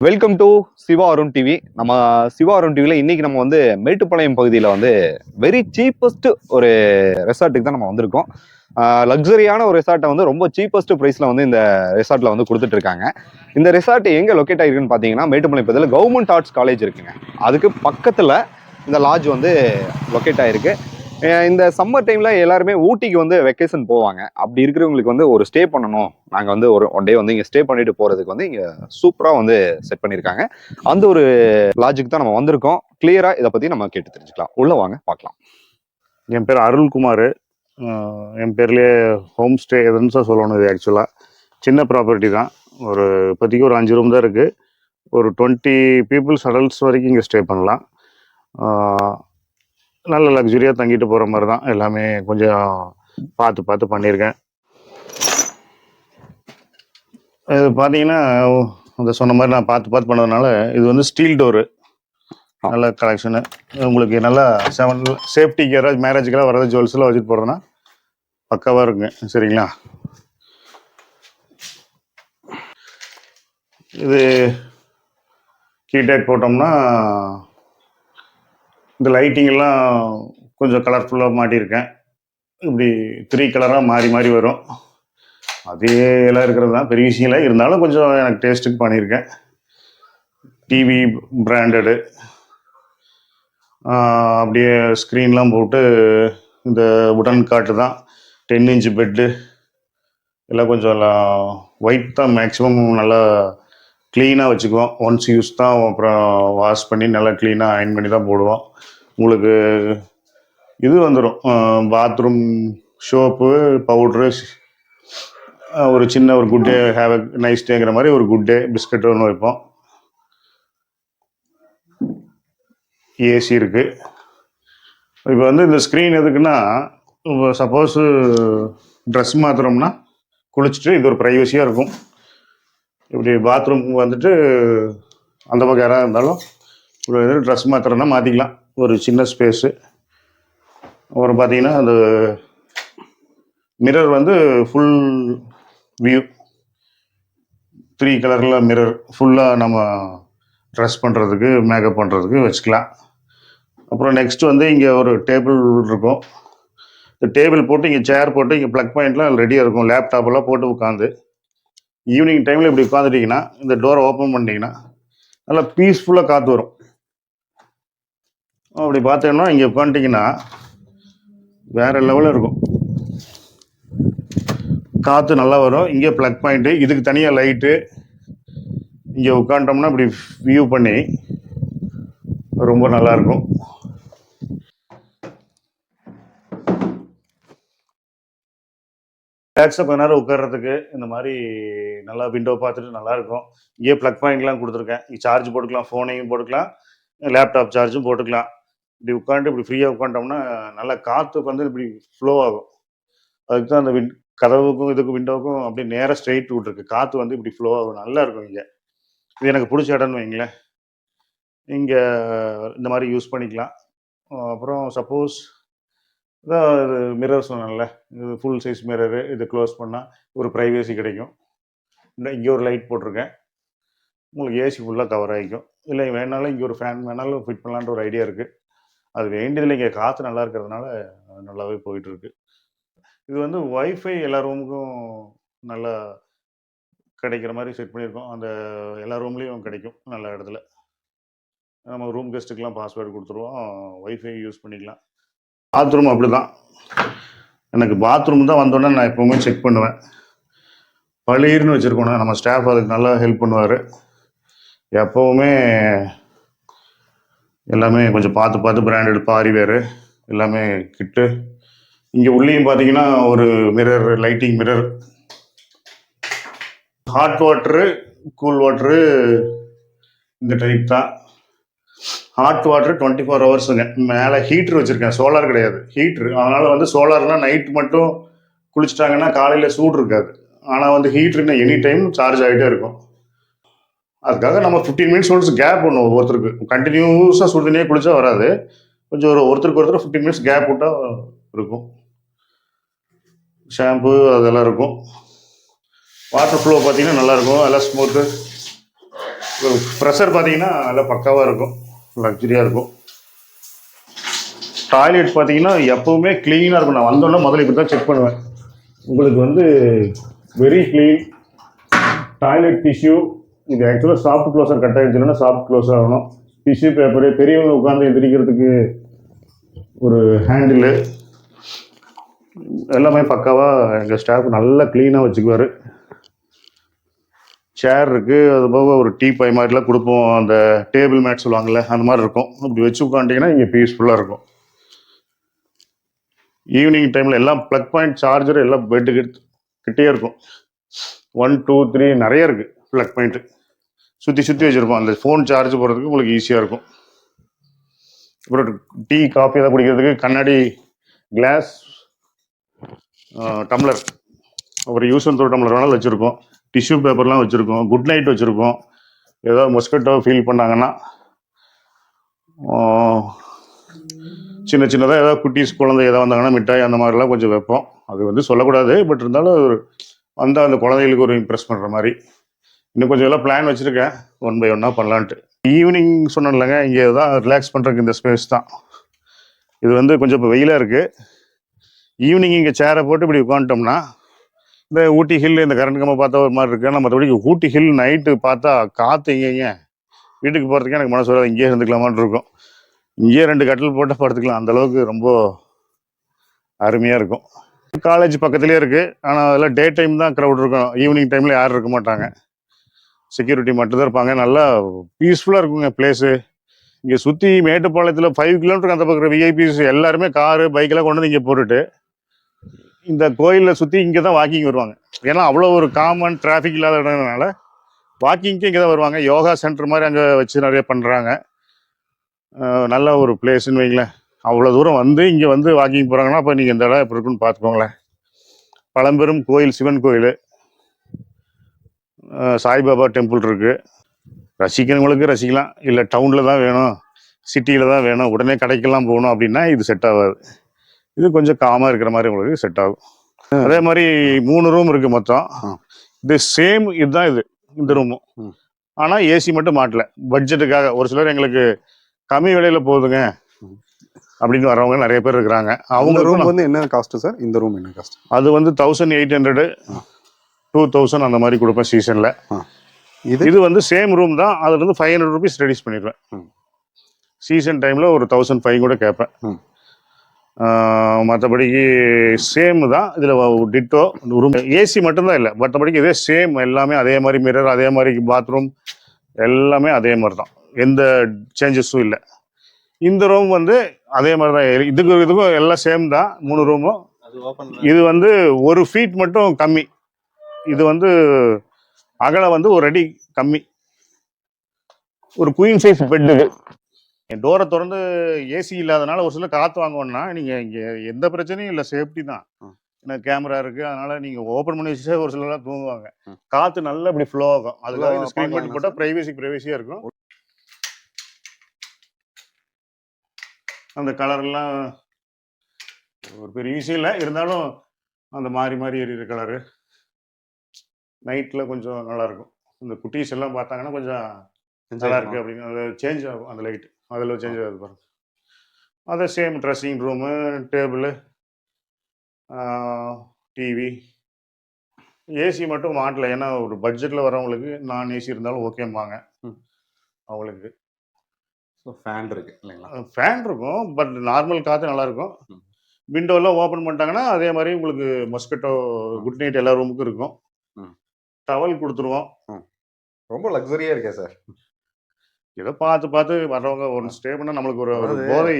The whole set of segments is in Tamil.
Welcome to Siva Arun TV. நம்ம சிவா அருண் டிவியில் இன்னைக்கு நம்ம வந்து மேட்டுப்பாளையம் பகுதியில் வந்து வெரி சீப்பஸ்ட் ஒரு ரெசார்ட்டுக்கு தான் நம்ம வந்திருக்கோம். லக்ஸரியான ஒரு ரெசார்ட்டை வந்து ரொம்ப சீப்பஸ்ட் ப்ரைஸில் வந்து இந்த ரெசார்ட்டில் வந்து கொடுத்துட்டு இருக்காங்க. இந்த ரெசார்ட் எங்கே லொக்கேட் ஆகிருக்குன்னு பார்த்தீங்கன்னா, மேட்டுப்பாளையம் பகுதியில் கவர்மெண்ட் ஆர்ட்ஸ் காலேஜ் இருக்குங்க. அதுக்கு பக்கத்தில் இந்த லாட்ஜ் வந்து லொக்கேட் ஆகிருக்கு. இந்த சம்மர் டைம்ல எல்லாருமே ஊட்டிக்கு வந்து வெக்கேஷன் போவாங்க. அப்படி இருக்கிறவங்களுக்கு வந்து ஒரு ஸ்டே பண்ணணும், நாங்கள் வந்து ஒரு ஒன் டே வந்து இங்கே ஸ்டே பண்ணிட்டு போறதுக்கு வந்து இங்கே சூப்பராக வந்து செட் பண்ணியிருக்காங்க. அந்த ஒரு லாஜிக் தான் நம்ம வந்திருக்கோம். கிளியரா இதை பத்தி நம்ம கேட்டு தெரிஞ்சுக்கலாம். உள்ள வாங்க பார்க்கலாம். என் பேர் அருள்குமார். என் பேர்லேயே ஹோம் ஸ்டே எதுன்னு தான் சொல்லணும். இது ஆக்சுவலாக சின்ன ப்ராப்பர்ட்டி தான். ஒரு இப்போதைக்கு ஒரு 5 ரூம் தான் இருக்குது. ஒரு 20 பீப்புள்ஸ் அடல்ட்ஸ் வரைக்கும் இங்கே ஸ்டே பண்ணலாம். நல்ல லக்ஸுரியாக தங்கிட்டு போகிற மாதிரி தான். எல்லாமே கொஞ்சம் பார்த்து பண்ணியிருக்கேன். இது பார்த்தீங்கன்னா அந்த சொன்ன மாதிரி நான் பார்த்து பண்ணதுனால இது வந்து ஸ்டீல் டோரு, நல்ல கலெக்ஷனு. உங்களுக்கு நல்லா சேஃப்டிக்கு யாராவது மேரேஜுக்கெல்லாம் வர்றது ஜுவல்ஸ்லாம் வச்சுட்டு போகிறதுனா பக்காவாக இருக்குங்க. சரிங்களா? இது கீடேக் போட்டோம்னா இந்த லைட்டிங்கெல்லாம் கொஞ்சம் கலர்ஃபுல்லாக மாட்டியிருக்கேன். இப்படி 3 கலராக மாறி வரும். அதே எல்லாம் இருக்கிறது தான், பெரிய விஷயம் இல்லை. இருந்தாலும் கொஞ்சம் எனக்கு டேஸ்ட்டுக்கு பண்ணியிருக்கேன். டிவி பிராண்டடு, அப்படியே ஸ்க்ரீன்லாம் போட்டு இந்த உடன் காட்டு தான். 10 இன்ச் பெட்டு எல்லாம் கொஞ்சம் எல்லாம் ஒயிட் தான் மேக்ஸிமம். நல்லா க்ளீனாக வச்சுக்குவோம். ஒன்ஸ் யூஸ் தான், அப்புறம் வாஷ் பண்ணி நல்லா க்ளீனாக அயன் பண்ணி தான் போடுவோம். உங்களுக்கு இது வந்துடும், பாத்ரூம் சோப்பு, பவுட்ரு, ஒரு சின்ன ஒரு good day have a nice டேங்கிற மாதிரி ஒரு குட் டே பிஸ்கட் ஒன்று வைப்போம். ஏசி இருக்குது. இப்போ வந்து இந்த ஸ்க்ரீன் எதுக்குன்னா, சப்போஸு ட்ரெஸ் மாற்றுறோம்னா குளிச்சுட்டு இது ஒரு ப்ரைவசியாக இருக்கும். இப்படி பாத்ரூமுக்கு வந்துட்டு அந்த பக்கம் யாராவது இருந்தாலும் ஒரு இது ட்ரெஸ் மாற்றுறோன்னா மாற்றிக்கலாம். ஒரு சின்ன ஸ்பேஸு. அப்புறம் பார்த்தீங்கன்னா அந்த மிரர் வந்து ஃபுல் வியூ, 3 கலரில் மிரர் ஃபுல்லாக நம்ம ட்ரெஸ் பண்ணுறதுக்கு, மேக்கப் பண்ணுறதுக்கு வச்சுக்கலாம். அப்புறம் நெக்ஸ்ட் வந்து இங்கே ஒரு டேபிள் இருக்கும். இந்த டேபிள் போட்டு இங்கே சேர் போட்டு இங்கே ப்ளக் பாயிண்ட்லாம் ரெடியாக இருக்கும். லேப்டாப்பெல்லாம் போட்டு உட்காந்து ஈவினிங் டைமில் இப்படி உட்காந்துட்டிங்கன்னா, இந்த டோரை ஓப்பன் பண்ணிட்டீங்கன்னா நல்லா பீஸ்ஃபுல்லாக காற்று வரும். அப்படி பார்த்தோம்னா இங்கே உட்காந்துட்டிங்கன்னா வேறு லெவலில் இருக்கும். காற்று நல்லா வரும். இங்கே ப்ளக் பாயிண்ட்டு, இதுக்கு தனியாக லைட்டு. இங்கே உட்காண்டோம்னா இப்படி வியூ பண்ணி ரொம்ப நல்லாயிருக்கும். ரிலாக்ஸாக கொஞ்ச நேரம் உட்கார்றதுக்கு இந்த மாதிரி நல்லா விண்டோ பார்த்துட்டு நல்லாயிருக்கும். இங்கே ப்ளக் பாயிண்ட்லாம் கொடுத்துருக்கேன். இங்கே சார்ஜ் போட்டுக்கலாம், ஃபோனையும் போட்டுக்கலாம், லேப்டாப் சார்ஜும் போட்டுக்கலாம். இப்படி உட்காந்து இப்படி ஃப்ரீயாக உட்காண்டோம்னா நல்லா காற்று வந்து இப்படி ஃப்ளோ ஆகும். அதுக்கு தான் அந்த கதவுக்கும் இதுக்கும் விண்டோவுக்கும் அப்படியே நேராக ஸ்ட்ரெயிட் விட்ருக்கு. காற்று வந்து இப்படி ஃப்ளோ ஆகும். நல்லா இருக்கும். இங்கே இது எனக்கு பிடிச்ச இடம்னு வைங்களேன். இங்கே இந்த மாதிரி யூஸ் பண்ணிக்கலாம். அப்புறம் சப்போஸ் இதான் இது மிரர் சொன்னேன்ல, இது ஃபுல் சைஸ் மிரரு. இது க்ளோஸ் பண்ணால் ஒரு ப்ரைவேசி கிடைக்கும். இங்கே ஒரு லைட் போட்டிருக்கேன். உங்களுக்கு ஏசி ஃபுல்லாக கவர் ஆகிக்கும். இல்லை வேணாலும் இங்கே ஒரு ஃபேன் வேணாலும் ஃபிட் பண்ணலான்ற ஒரு ஐடியா இருக்குது. அது வேண்டியதில்லை. இங்கே காற்று நல்லா இருக்கிறதுனால நல்லாவே போயிட்டுருக்கு. இது வந்து ஒய்ஃபை எல்லா ரூமுக்கும் நல்லா கிடைக்கிற மாதிரி செட் பண்ணியிருக்கோம். அந்த எல்லா ரூம்லேயும் கிடைக்கும் நல்ல இடத்துல. நம்ம ரூம் கெஸ்ட்டுக்கெலாம் பாஸ்வேர்டு கொடுத்துருவோம், ஒய்ஃபை யூஸ் பண்ணிக்கலாம். பாத்ரூம் அப்படி தான். எனக்கு பாத்ரூம் தான் வந்தோடனே நான் எப்போவுமே செக் பண்ணுவேன். பளீர்னு வச்சுருக்கோண்ணா, நம்ம ஸ்டாஃப் அதுக்கு நல்லா ஹெல்ப் பண்ணுவார். எப்போவுமே எல்லாமே கொஞ்சம் பார்த்து பிராண்டட் பாரிவேரு எல்லாமே கிட்டு. இங்கே உள்ளேயும் பார்த்தீங்கன்னா ஒரு mirror, lighting mirror. Hot water, cool water இந்த டைப் தான். Hot water 24 ஹவர்ஸுங்க. மேலே ஹீட்ரு வச்சுருக்கேன். சோலார் கிடையாது, ஹீட்ரு. அதனால் வந்து சோலார்னால் நைட் மட்டும் குளிச்சிட்டாங்கன்னா காலையில் சூடு இருக்காது. ஆனால் வந்து ஹீட்ருன்னா எனி டைம் சார்ஜ் ஆகிட்டே இருக்கும். அதுக்காக நம்ம 15 மினிட்ஸ் ஒன்ஸ் கேப் பண்ணுவோம். ஒவ்வொருத்தருக்கு கண்டினியூஸாக சுடு தண்ணியே குளிச்சா வராது. கொஞ்சம் ஒருத்தருக்கு 15 மினிட்ஸ் கேப் விட்டால் இருக்கும். ஷாம்பு அதெல்லாம் இருக்கும். வாட்டர் ஃப்ளோ பார்த்தீங்கன்னா நல்லாயிருக்கும். எல்லாம் ஸ்மூத்து. ப்ரெஷர் பார்த்தீங்கன்னா நல்லா பக்காவாக இருக்கும், லக்ஸரியாக இருக்கும். டாய்லெட் பார்த்தீங்கன்னா எப்பவுமே க்ளீனாக இருக்கும். நான் வந்தோடனே முதல்ல இப்படி தான் செக் பண்ணுவேன். உங்களுக்கு வந்து வெரி க்ளீன் டாய்லெட் டிஷ்யூ. இது ஆக்சுவலாக சாஃப்ட் க்ளோஸர் கட் ஆகிடுச்சுன்னா சாஃப்ட் க்ளோஸ் ஆகணும். டிஷ்யூ பேப்பரு, பெரியவங்க உட்காந்து எந்திரிக்கிறதுக்கு ஒரு ஹேண்டிலு, எல்லாமே பக்காவாக எங்கள் ஸ்டாஃப் நல்லா க்ளீனாக வச்சுக்குவார். சேர் இருக்குது, அது போக ஒரு டீ பை மாதிரிலாம் கொடுப்போம். அந்த டேபிள் மேட் சொல்லுவாங்கள்ல, அந்த மாதிரி இருக்கும். அப்படி வச்சு உட்காந்துட்டிங்கன்னா இங்கே பீஸ்ஃபுல்லாக இருக்கும். ஈவினிங் டைமில் எல்லாம் ப்ளக் பாயிண்ட் சார்ஜர் எல்லாம் பெட்டுக்கு கிட்டே இருக்கும். 1 2 3 நிறைய இருக்குது ப்ளக் பாயிண்ட்டு. சுற்றி சுற்றி வச்சுருப்போம். அந்த ஃபோன் சார்ஜ் போடுறதுக்கு உங்களுக்கு ஈஸியாக இருக்கும். அப்புறம் டீ காஃபி எதாவது குடிக்கிறதுக்கு கண்ணாடி கிளாஸ் டம்ளர், ஒரு யூஸ் அண்ட் த்ரோ டம்ளர் வேணாலும் வச்சுருக்கோம். டிஷ்யூ பேப்பர்லாம் வச்சுருக்கோம். குட் நைட் வச்சுருக்கோம். ஏதாவது மொஸ்கிட்டோ ஃபீல் பண்ணாங்கன்னா சின்ன சின்னதாக ஏதாவது குட்டீஸ் குழந்தை ஏதாவது வந்தாங்கன்னா மிட்டாய் அந்த மாதிரிலாம் கொஞ்சம் வைப்போம். அது வந்து சொல்லக்கூடாது, பட் இருந்தாலும் வந்தால் அந்த குழந்தைகளுக்கு ஒரு இம்ப்ரெஸ் பண்ணுற மாதிரி இன்னும் கொஞ்சம் எல்லாம் பிளான் வச்சுருக்கேன், 1 by 1 பண்ணலான்ட்டு. ஈவினிங் சொன்னேன் இல்லைங்க, இங்கே தான் ரிலாக்ஸ் பண்ணுறதுக்கு இந்த ஸ்பேஸ் தான். இது வந்து கொஞ்சம் இப்போ வெயிலாக இருக்குது. ஈவினிங் இங்கே சேரை போட்டு இப்படி உட்காந்துட்டோம்னா இந்த ஊட்டி ஹில் இந்த கரண்ட் கம்பை பார்த்தா ஒரு மாதிரி இருக்குது. ஆனால் மற்றபடி ஊட்டி ஹில் நைட்டு பார்த்தா காற்று எங்கேங்க, வீட்டுக்கு போகிறதுக்கே எனக்கு மனசு வராது, இங்கேயே இருந்துக்கலாமான்னு இருக்கும். இங்கேயே 2 கட்டில் போட்டால் படுத்துக்கலாம், அந்தளவுக்கு ரொம்ப அருமையாக இருக்கும். காலேஜ் பக்கத்துலேயே இருக்குது, ஆனால் அதெல்லாம் டே டைம் தான் க்ரௌட் இருக்கும். ஈவினிங் டைமில் யாரும் இருக்க மாட்டாங்க, செக்யூரிட்டி மட்டும் தான் இருப்பாங்க. நல்லா பீஸ்ஃபுல்லாக இருக்குங்க பிளேஸு. இங்கே சுற்றி மேட்டுப்பாளையத்தில் 5 கிலோமீட்டருக்கு அந்த பக்கம் விஐபிஸ் எல்லாருமே காரு பைக்கெல்லாம் கொண்டு வந்து இங்கே போட்டுட்டு இந்த கோயிலில் சுற்றி இங்கே தான் வாக்கிங் வருவாங்க. ஏன்னா அவ்வளோ ஒரு காமன் டிராஃபிக் இல்லாத இடம்னால வாக்கிங்க்கு இங்கே தான் வருவாங்க. யோகா சென்டர் மாதிரி அங்கே வச்சு நிறைய பண்ணுறாங்க. நல்ல ஒரு பிளேஸ்ன்னு வைங்களேன். அவ்வளோ தூரம் வந்து இங்கே வந்து வாக்கிங் போகிறாங்கன்னா அப்போ நீங்கள் இந்த இடம் எப்படி இருக்குன்னு பார்த்துக்கோங்களேன். பழம்பெரும் கோயில், சிவன் கோயில், சாய்பாபா டெம்பிள் இருக்குது. ரசிக்கிறவங்களுக்கு ரசிக்கலாம், இல்லை டவுனில் தான் வேணும், சிட்டியில் தான் வேணும், உடனே கடைக்கெல்லாம் போகணும் அப்படின்னா இது செட் ஆகாது. இது கொஞ்சம் காமாக இருக்கிற மாதிரி உங்களுக்கு செட் ஆகும். அதே மாதிரி 3 ரூம் இருக்குது மொத்தம். இது சேம் இதுதான் இது, இந்த ரூமும். ஆனால் ஏசி மட்டும் மாட்டல பட்ஜெட்டுக்காக. ஒரு சிலர் எங்களுக்கு கம்மி விலையில் போகுதுங்க அப்படின்னு வரவங்க நிறைய பேர் இருக்கிறாங்க. அவங்க ரூம் வந்து என்ன காஸ்ட் சார்? இந்த ரூம் என்ன காஸ்ட்? அது வந்து 1800 2000 அந்த மாதிரி கொடுப்பேன் சீசனில். இது வந்து சேம் ரூம் தான், அதுல இருந்து 500 rupees ரெடியூஸ் பண்ணிடுவேன். சீசன் டைமில் ஒரு 1500 கூட கேட்பேன். மற்றபடிக்கு சேம் தான். இதில் டிட்டோ ரூம் ஏசி மட்டும்தான் இல்லை, மற்றபடிக்கு இதே சேம் எல்லாமே அதே மாதிரி. மிரர் அதே மாதிரி, பாத்ரூம் எல்லாமே அதே மாதிரி தான், எந்த சேஞ்சஸும் இல்லை. இந்த ரூம் வந்து அதே மாதிரி தான், இதுக்கும் எல்லாம் சேம் தான் 3 ரூமும். இது வந்து 1 feet மட்டும் கம்மி. இது வந்து அகலம் வந்து 1 அடி கம்மி. ஒரு குயின் சைஸ் பெட். இது டோரை திறந்து ஏசி இல்லாதனால ஒரு சில காற்று வாங்குவோம்னா நீங்கள் இங்கே எந்த பிரச்சனையும் இல்லை, சேஃப்டி தான். ஏன்னா கேமரா இருக்குது, அதனால நீங்கள் ஓப்பன் பண்ணி வச்சுட்டு ஒரு சிலர்லாம் தூங்குவாங்க. காற்று நல்லா இப்படி ஃப்ளோ ஆகும். அதுக்காக இந்த ஸ்க்ரீன் மட்டும் போட்டால் ப்ரைவசியாக இருக்கும். அந்த கலர்லாம் ஒரு பெரிய விஷயம் இல்லை, இருந்தாலும் அந்த மாறி எரியிற கலரு நைட்டில் கொஞ்சம் நல்லாயிருக்கும். இந்த குட்டீஸ் எல்லாம் பார்த்தாங்கன்னா கொஞ்சம் நல்லா இருக்குது அப்படின்னு. அது சேஞ்ச் ஆகும், அந்த லைட்டு அதில் சேஞ்ச் ஆகுது பாருங்க. அதே same dressing room, table, TV. AC மட்டும் மாட்டல, ஏன்னா ஒரு பட்ஜெட்டில் வரவங்களுக்கு நான் ஏசி இருந்தாலும் ஓகேம்பாங்க அவங்களுக்கு. ஃபேன் இருக்கு இல்லைங்களா? ஃபேன் இருக்கும், பட் நார்மல் காற்று நல்லாயிருக்கும். விண்டோலாம் ஓப்பன் பண்ணிட்டாங்கன்னா அதே மாதிரி உங்களுக்கு மஸ்கிட்டோ குட் நைட் எல்லா ரூமுக்கும் இருக்கும். டவல் கொடுத்துருவோம். ரொம்ப லக்ஸரியாக இருக்கே சார். ஏதோ பார்த்து வர்றவங்க ஒரு ஸ்டே பண்ணால் நம்மளுக்கு ஒரு போதை.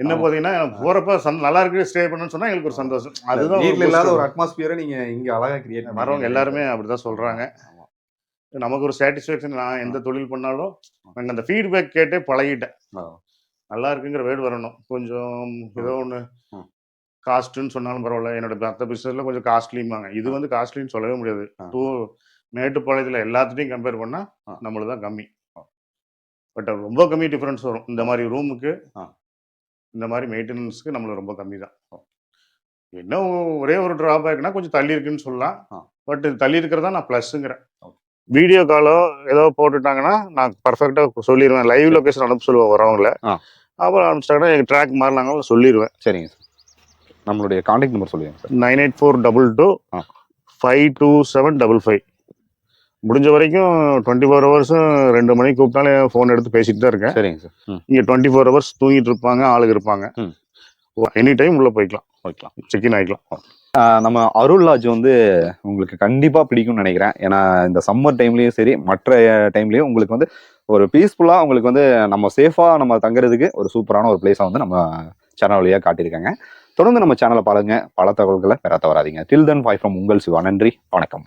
என்ன போதைன்னா போகிறப்ப நல்லா இருக்கு ஸ்டே பண்ணணும்னு சொன்னால் எங்களுக்கு ஒரு சந்தோஷம். அதுதான் வீட்டில் இல்லாத ஒரு அட்மாஸ்பியரை நீங்கள் இங்கே அழகாக கிரியேட் வரவங்க எல்லாருமே அப்படிதான் சொல்கிறாங்க. நமக்கு ஒரு சாட்டிஸ்ஃபேக்ஷன். நான் எந்த தொழில் பண்ணாலும் நாங்கள் அந்த ஃபீட்பேக் கேட்டே பழகிட்டேன். நல்லா இருக்குங்கிற வேர்டு வரணும். கொஞ்சம் ஏதோ ஒன்று காஸ்ட்டுன்னு சொன்னாலும் பரவாயில்ல, என்னோட மற்ற பிஸ்னஸில் கொஞ்சம் காஸ்ட்லிம்பாங்க, இது வந்து காஸ்ட்லின்னு சொல்லவே முடியாது. மேட்டுப்பாளையத்தில் எல்லாத்துட்டையும் கம்பேர் பண்ணால் நம்மளுக்கு தான் கம்மி. பட் ரொம்ப கம்மி டிஃப்ரென்ஸ் வரும். இந்த மாதிரி ரூமுக்கு இந்த மாதிரி மெயின்டெனன்ஸுக்கு நம்மளுக்கு ரொம்ப கம்மி தான். என்ன ஒரே ஒரு ட்ராபேக்னா கொஞ்சம் தள்ளி இருக்குன்னு சொல்லலாம். பட் தள்ளி இருக்கிறதா நான் ப்ளஸ்ஸுங்கிறேன். வீடியோ காலோ ஏதோ போட்டுட்டாங்கன்னா நான் பர்ஃபெக்டாக சொல்லிடுவேன். லைவ் லொகேஷன் அனுப்ப சொல்லுவேன் வரவங்கள. அப்புறம் அனுப்பிச்சிட்டாங்கன்னா எங்கள் ட்ராக் மாதிரி நாங்களும் சொல்லிடுவேன். சரிங்க சார். நம்மளுடைய கான்டாக்ட் நம்பர் சொல்லுங்க சார். 98422 52755. முடிஞ்ச வரைக்கும் 24 ஹவர்ஸும் 2 மணிக்கு கூப்பிட்டாலும் ஃபோன் எடுத்து பேசிட்டு தான் இருக்கேன். சரிங்க சார். இங்கே 24 ஹவர்ஸ் தூங்கிட்டு இருப்பாங்க, ஆளுங்க இருப்பாங்க. எனி டைம் உள்ளே போய்க்கலாம், செக்இன் ஆகிக்கலாம். நம்ம அருள் லாட்ஜ் வந்து உங்களுக்கு கண்டிப்பாக பிடிக்கும்னு நினைக்கிறேன். ஏன்னா இந்த சம்மர் டைம்லேயும் சரி மற்ற டைம்லேயும் உங்களுக்கு வந்து ஒரு பீஸ்ஃபுல்லாக உங்களுக்கு வந்து நம்ம சேஃபாக நம்ம தங்குறதுக்கு ஒரு சூப்பரான ஒரு பிளேஸாக வந்து நம்ம சேனல் வழியாக காட்டியிருக்காங்க. தொடர்ந்து நம்ம சேனலை பாருங்க, பல தகவல்களை பெற தவறாதீங்க. டில் தென் பை ஃப்ரம் உங்கள் சிவா. நன்றி, வணக்கம்.